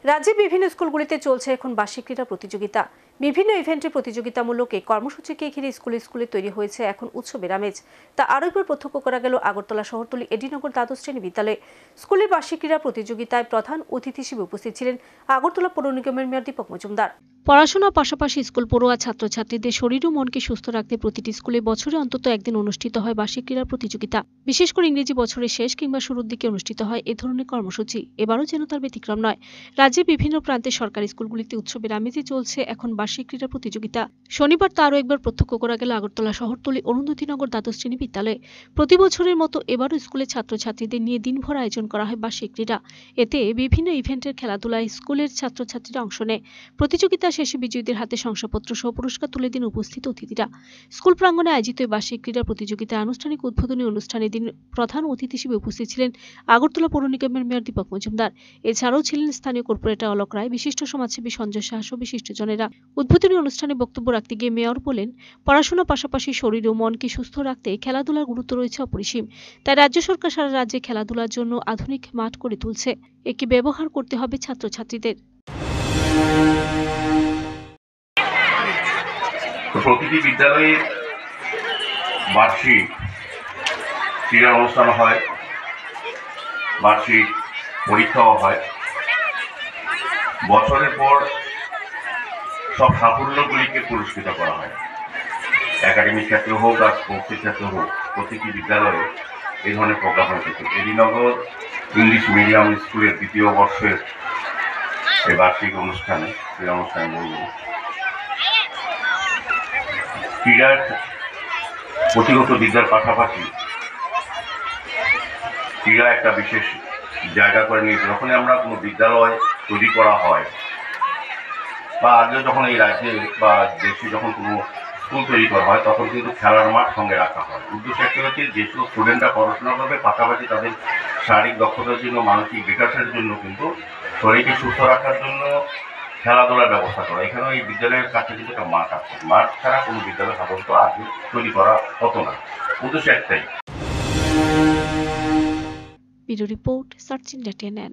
রাজ্যে বিভিন্ন স্কুলগুলিতে চলছে এখন বার্ষিক ক্রীড়া প্রতিযোগিতা। বিভিন্ন ইভেন্টের প্রতিযোগিতামূলক এই কর্মসূচিকে ঘিরে স্কুলে স্কুলে তৈরি হয়েছে এখন উৎসবের আমেজ। তা আরও একবার প্রত্যক্ষ করা গেল আগরতলা শহরতলি এডিনগর দ্বাদশ শ্রেণী বিদ্যালয়ে। স্কুলের বার্ষিক ক্রীড়া প্রতিযোগিতায় প্রধান অতিথি হিসেবে উপস্থিত ছিলেন আগরতলা পৌর নিগমের মেয়র দীপক মজুমদার। পড়াশোনার পাশাপাশি স্কুল পড়ুয়া ছাত্রছাত্রীদের শরীর ও মনকে সুস্থ রাখতে প্রতিটি স্কুলে বছরে অন্তত একদিন অনুষ্ঠিত হয় বার্ষিক ক্রীড়া প্রতিযোগিতা। বিশেষ করে ইংরেজি বছরের শেষ কিংবা শুরুর দিকে অনুষ্ঠিত হয় এ ধরনের কর্মসূচি। এবারও যেন তার ব্যতিক্রম নয়। রাজ্যের বিভিন্ন প্রান্তে সরকারি স্কুলগুলিতে উৎসবের আমেজে চলছে এখন বার্ষিক ক্রীড়া প্রতিযোগিতা। শনিবার তা আরও একবার প্রত্যক্ষ করা গেল আগরতলা শহরতলি অরুন্ধতিনগর দ্বাদশ শ্রেণী বিদ্যালয়ে। প্রতি বছরের মতো এবারও স্কুলের ছাত্রছাত্রীদের নিয়ে দিনভর আয়োজন করা হয় বার্ষিক ক্রীড়া। এতে বিভিন্ন ইভেন্টের খেলাধুলায় স্কুলের ছাত্রছাত্রীরা অংশ নেয়। প্রতিযোগিতা শেষে বিজয়ীদের হাতে শংসাপত্র সহ পুরস্কার তুলে দিন উপস্থিত অতিথিরা। স্কুল প্রাঙ্গণে আয়োজিত বার্ষিক ক্রীড়া প্রতিযোগিতার আনুষ্ঠানিক উদ্বোধনী অনুষ্ঠানে দিন প্রধান অতিথি হিসেবে উপস্থিত ছিলেন আগরতলা পৌর নিগমের মেয়র দীপক মজুমদার। এছাড়াও ছিলেন স্থানীয় কর্পোরেটর অলোক রায়, বিশিষ্ট সমাজসেবী সঞ্জয় সাহা সহ বিশিষ্টজনেরা। উদ্বোধনী অনুষ্ঠানে বক্তব্য রাখতে গিয়ে মেয়র বলেন, পড়াশোনার পাশাপাশি শরীর ও মনকে সুস্থ রাখতে খেলাধুলার গুরুত্ব রয়েছে অপরিসীম। তাই রাজ্য সরকার সারা রাজ্যে খেলাধুলার জন্য আধুনিক মাঠ করে তুলছে। একে ব্যবহার করতে হবে ছাত্রছাত্রীদের। প্রতিটি বিদ্যালয়ে বার্ষিক ক্রীড়া অনুষ্ঠান হয়, বার্ষিক পরীক্ষাও হয়। বছরের পর সব সাফল্যগুলিকে পুরস্কৃত করা হয়। একাডেমিক ক্ষেত্রে হোক আর স্পোর্টসের ক্ষেত্রে হোক, প্রতিটি বিদ্যালয়ে এই ধরনের প্রোগ্রাম হয়ে থাকে। এডিনগর ইংলিশ মিডিয়াম স্কুলের দ্বিতীয় বর্ষের এই বার্ষিক অনুষ্ঠানে ক্রীড়া অনুষ্ঠানে বলব, ক্রীড়ার পুঁথিগত বিদ্যার পাশাপাশি ক্রীড়া একটা বিশেষ জায়গা করে নিয়ে যখনই আমরা কোনো বিদ্যালয় তৈরি করা হয় বা আগে যখন এই রাজ্যে বা দেশে যখন কোনো স্কুল তৈরি করা হয়, তখন কিন্তু খেলার মাঠ সঙ্গে রাখা হয়। উদ্দেশ্য একটা হচ্ছে যেসব স্টুডেন্টরা পড়াশোনা করবে, পাশাপাশি তাদের শারীরিক দক্ষতার জন্য, মানসিক বিকাশের জন্য, কিন্তু শরীরকে সুস্থ রাখার জন্য খেলাধুলার ব্যবস্থা করা। এখানে এই বিদ্যালয়ের কাছে কিন্তু একটা মাঠ আছে। মাঠ ছাড়া কোনো বিদ্যালয় সাধারণত আগে তৈরি করা হতো না। উদ্দেশ্য একটাই। Bureau report, search India TNN।